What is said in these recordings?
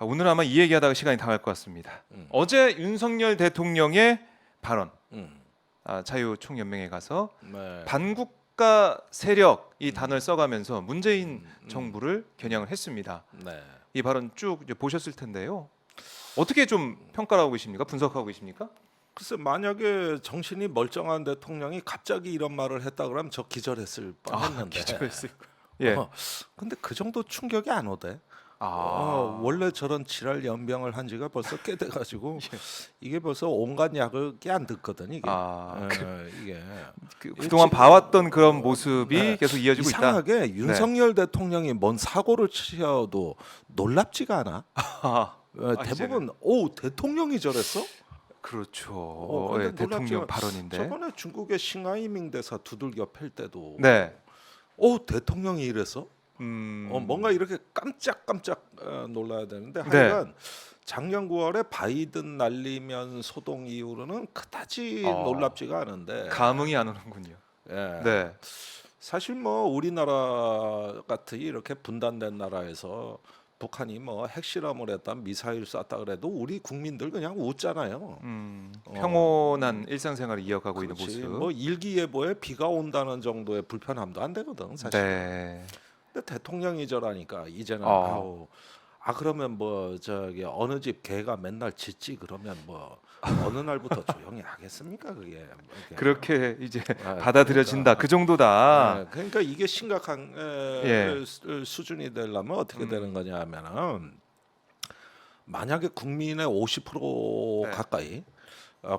오늘 아마 이 얘기하다가 시간이 다 갈 것 같습니다. 음. 어제 윤석열 대통령의 발언, 음. 자유총연맹에 가서 네. 반국가 세력 이 단어를 써가면서 문재인 음. 정부를 겨냥을 했습니다. 네. 이 발언 쭉 이제 보셨을 텐데요. 어떻게 좀 평가를 하고 계십니까? 분석하고 계십니까? 글쎄 만약에 정신이 멀쩡한 대통령이 갑자기 이런 말을 했다 그러면 저 기절했을 뻔했는데. 기절했을 거. 예. 근데 그 정도 충격이 안 오대. 원래 저런 지랄 연병을 한 지가 벌써 꽤 돼가지고 예. 이게 벌써 온갖 약이 안 듣거든 이게. 이게 그동안 봐왔던 그런 모습이 네. 계속 이어지고 있다. 이상하게 윤석열 대통령이 뭔 사고를 치셔도 놀랍지가 않아. 대부분 오 대통령이 저랬어? 그렇죠. 근데 예, 대통령 놀랍지만 발언인데. 저번에 중국의 싱하이밍 대사 두들겨 팰 때도 네. 대통령이 이랬어? 뭔가 이렇게 깜짝깜짝 놀라야 되는데 네. 하여간 작년 9월에 바이든 날리면 소동 이후로는 그다지 놀랍지가 않은데 감흥이 안 오는군요. 예. 네. 사실 뭐 우리나라 같은 이렇게 분단된 나라에서 북한이 뭐 핵실험을 했다 미사일 쐈다 그래도 우리 국민들 그냥 웃잖아요. 평온한 일상생활을 이어가고 그렇지. 있는 모습. 뭐 일기예보에 비가 온다는 정도의 불편함도 안 되거든 사실. 네. 근데 대통령이 저라니까 이제는 그러면 뭐 저기 어느 집 개가 맨날 짖지 그러면 뭐 어느 날부터 조용히 하겠습니까 그게. 그렇게 이제 아, 받아들여진다. 그러니까. 그 정도다. 그러니까 이게 심각한 예. 수준이 되려면 어떻게 되는 거냐 하면은 만약에 국민의 50% 네. 가까이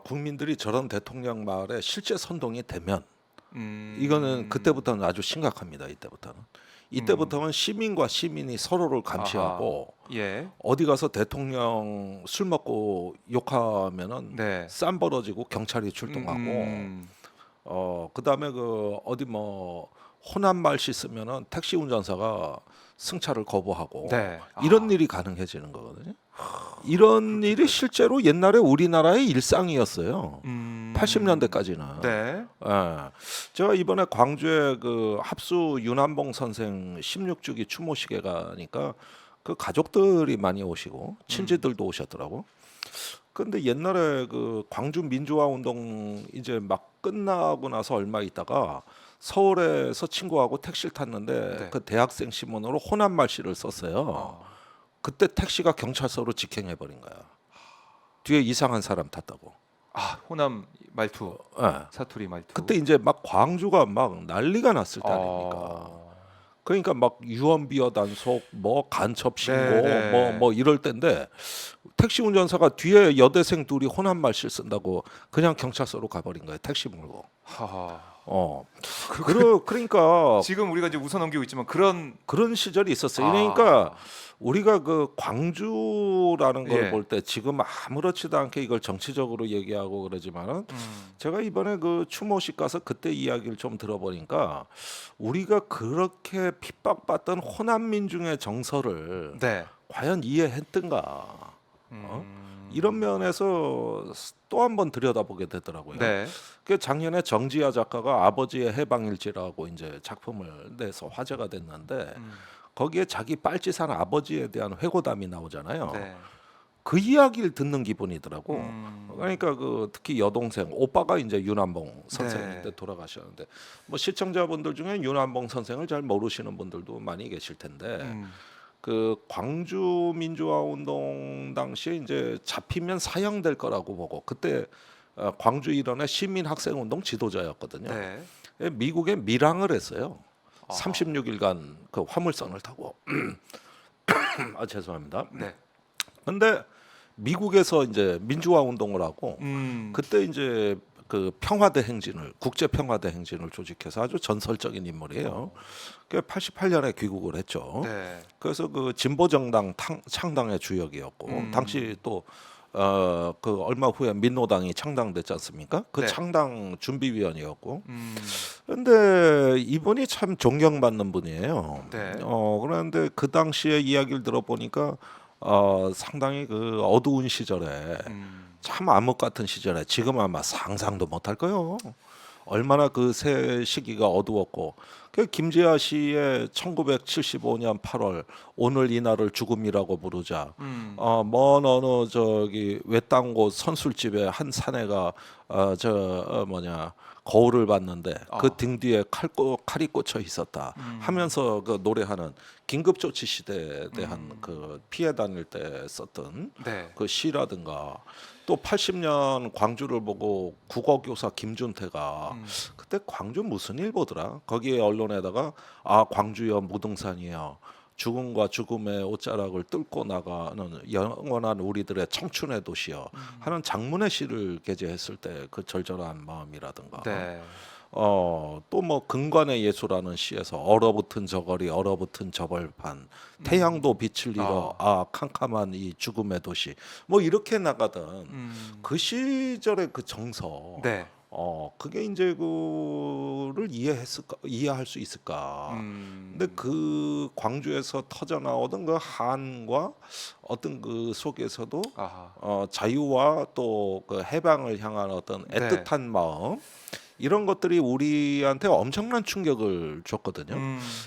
국민들이 저런 대통령 말에 실제 선동이 되면 이거는 그때부터는 아주 심각합니다. 이때부터는 시민과 시민이 서로를 감시하고 예. 어디 가서 대통령 술 먹고 욕하면은 네. 쌈 벌어지고 경찰이 출동하고 그다음에 그 어디 뭐 호남 말씨 쓰면은 택시 운전사가 승차를 거부하고 네. 이런 일이 가능해지는 거거든요. 이런 일이 실제로 옛날에 우리나라의 일상이었어요. 80년대까지는. 네. 제가 이번에 광주에 그 합수 윤한봉 선생 16주기 추모식에 가니까 그 가족들이 많이 오시고 친지들도 오셨더라고. 근데 옛날에 그 광주 민주화 운동 이제 막 끝나고 나서 얼마 있다가 서울에서 친구하고 택시를 탔는데 네. 그 대학생 신문으로 호남 말씨를 썼어요. 그때 택시가 경찰서로 직행해 버린 거야. 뒤에 이상한 사람 탔다고. 호남 말투, 예. 사투리 말투. 그때 이제 막 광주가 막 난리가 났을 때 아닙니까. 그러니까 막 유언비어 단속, 뭐 간첩 신고, 네네. 뭐 이럴 때인데 택시 운전사가 뒤에 여대생 둘이 호남 말씨 쓴다고 그냥 경찰서로 가버린 거예요. 택시 몰고. 그러니까 지금 우리가 이제 웃어 넘기고 있지만 그런 시절이 있었어요. 그러니까 우리가 그 광주라는 걸 예. 볼 때 지금 아무렇지도 않게 이걸 정치적으로 얘기하고 그러지만은 제가 이번에 그 추모식 가서 그때 이야기를 좀 들어보니까 우리가 그렇게 핍박받던 호남 민중의 정서를 네. 과연 이해했던가? 이런 면에서 또 한 번 들여다보게 되더라고요. 네. 그 작년에 정지아 작가가 아버지의 해방일지라고 이제 작품을 내서 화제가 됐는데 거기에 자기 빨치산 아버지에 대한 회고담이 나오잖아요. 네. 그 이야기를 듣는 기분이더라고. 그러니까 그 특히 여동생 오빠가 이제 윤한봉 선생인데 돌아가셨는데 뭐 시청자분들 중에 윤한봉 선생을 잘 모르시는 분들도 많이 계실 텐데 그 광주 민주화 운동 당시에 이제 잡히면 사형될 거라고 보고 그때 광주 일원의 시민 학생 운동 지도자였거든요. 네. 미국에 밀항을 했어요. 36일간 그 화물선을 타고. 죄송합니다. 네. 근데 미국에서 이제 민주화 운동을 하고 그때 이제 그 평화대 행진을 국제 평화대 행진을 조직해서 아주 전설적인 인물이에요. 그 88년에 귀국을 했죠. 네. 그래서 그 진보 정당 창당의 주역이었고 당시 또 그 얼마 후에 민노당이 창당됐지 않습니까? 그 네. 창당 준비위원이었고. 근데 이분이 참 존경받는 분이에요. 네. 그런데 그 당시에 이야기를 들어보니까 상당히 그 어두운 시절에 참 암흑 같은 시절에 지금 아마 상상도 못할 거예요. 얼마나 그 새 시기가 어두웠고 그 김지아 씨의 1975년 8월 오늘 이날을 죽음이라고 부르자. 먼 어느 저기 외딴 곳 선술집에 한 사내가 거울을 봤는데 그 등 뒤에 칼이 꽂혀 있었다 하면서 그 노래하는 긴급조치 시대에 대한 그 피해 다닐 때 썼던 네. 그 시라든가 또 80년 광주를 보고 국어교사 김준태가 그때 광주 무슨 일 보더라 거기에 언론에다가 광주여 무등산이여 죽음과 죽음의 옷자락을 뚫고 나가는 영원한 우리들의 청춘의 도시여 하는 장문의 시를 게재했을 때 그 절절한 마음이라든가 네. 또 뭐 근관의 예수라는 시에서 얼어붙은 저거리 얼어붙은 저벌판 태양도 빛을 잃어 캄캄한 이 죽음의 도시 뭐 이렇게 나가던 그 시절의 그 정서 네. 그게 이제 그를 이해할 수 있을까? 근데 그 광주에서 터져 나오던 그 한과 어떤 그 속에서도 아하. 자유와 또 그 해방을 향한 어떤 네. 애틋한 마음 이런 것들이 우리한테 엄청난 충격을 줬거든요.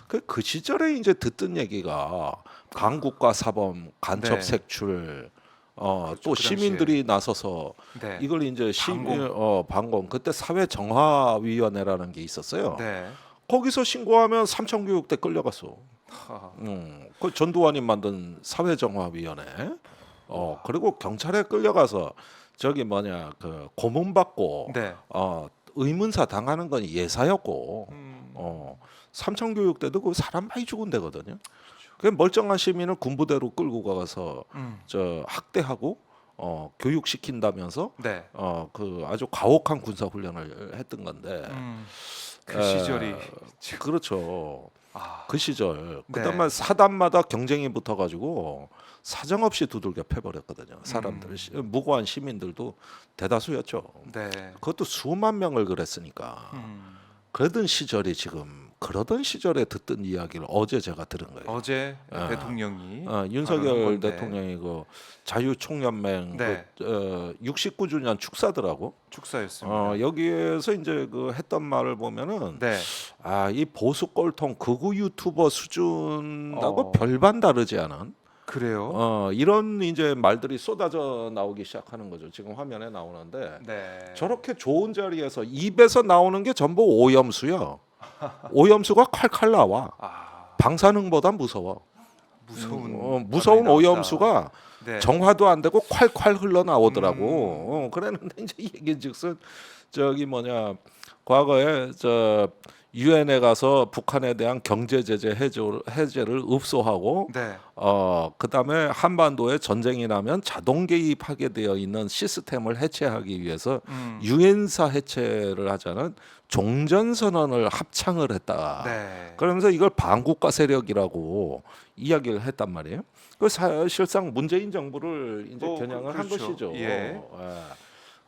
그 시절에 이제 듣던 얘기가 강국가 사범, 간첩 네. 색출, 또 그 당시에. 시민들이 나서서 네. 이걸 이제 방공. 방공 그때 사회정화위원회라는 게 있었어요. 네. 거기서 신고하면 삼천교육대 끌려갔어. 하하. 그 전두환이 만든 사회정화위원회. 그리고 경찰에 끌려가서 그 고문받고 네. 의문사 당하는 건 예사였고 삼천교육대도 그 사람 많이 죽은 데거든요. 그 멀쩡한 시민을 군부대로 끌고 가서 학대하고 교육시킨다면서 네. 그 아주 가혹한 군사 훈련을 했던 건데 그 시절이 그렇죠. 그 시절 네. 그다음에 사단마다 경쟁이 붙어가지고 사정없이 두들겨 패버렸거든요. 사람들 무고한 시민들도 대다수였죠. 네. 그것도 수만 명을 그랬으니까 그러던 시절이 지금 그러던 시절에 듣던 이야기를 어제 제가 들은 거예요. 어제 대통령이 윤석열 발언한 건데. 대통령이 그 자유총연맹 네. 69주년 축사더라고. 축사였습니다. 여기에서 이제 그 했던 말을 보면은 네. 이 보수 꼴통 극우 유튜버 수준하고 어. 별반 다르지 않은 그래요? 이런 이제 말들이 쏟아져 나오기 시작하는 거죠. 지금 화면에 나오는데 네. 저렇게 좋은 자리에서 입에서 나오는 게 전부 오염수야. 오염수가 칼칼 나와. 방사능보다 무서워. 무서운 반응이 나왔다. 오염수가 네. 정화도 안 되고 콸콸 흘러 나오더라고. 그랬는데 이제 얘기즉슨 과거에 유엔에 가서 북한에 대한 경제 제재 해제를 읍소하고 네. 그다음에 한반도에 전쟁이 나면 자동 개입하게 되어 있는 시스템을 해체하기 위해서 유엔사 해체를 하자는 종전 선언을 합창을 했다. 네. 그러면서 이걸 반국가 세력이라고 이야기를 했단 말이에요. 그 사실상 문재인 정부를 이제 겨냥을 한 그렇죠. 것이죠. 예.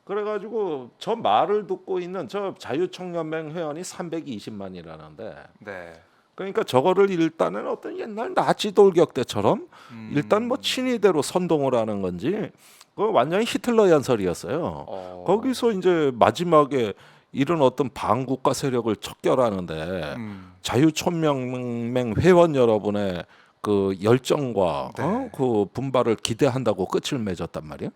그래가지고 저 말을 듣고 있는 저 자유총연맹 회원이 320만이라는데 네. 그러니까 저거를 일단은 어떤 옛날 나치 돌격 때처럼 일단 뭐 친위대로 선동을 하는 건지 그 완전히 히틀러 연설이었어요. 거기서 이제 마지막에 이런 어떤 반국가 세력을 척결하는데 자유총연맹 회원 여러분의 그 열정과 네. 그 분발을 기대한다고 끝을 맺었단 말이에요.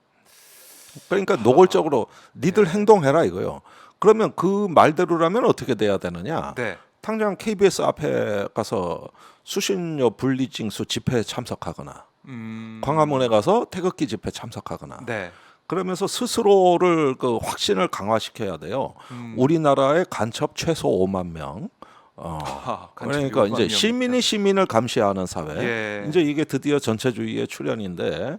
그러니까 노골적으로 니들 행동해라 이거요. 그러면 그 말대로라면 어떻게 돼야 되느냐? 네. 당장 KBS 앞에 가서 수신료 분리징수 집회에 참석하거나 광화문에 가서 태극기 집회 참석하거나 네. 그러면서 스스로를 그 확신을 강화시켜야 돼요. 우리나라의 간첩 최소 5만 명. 그러니까 이제 시민이 시민을 감시하는 사회. 예. 이제 이게 드디어 전체주의의 출현인데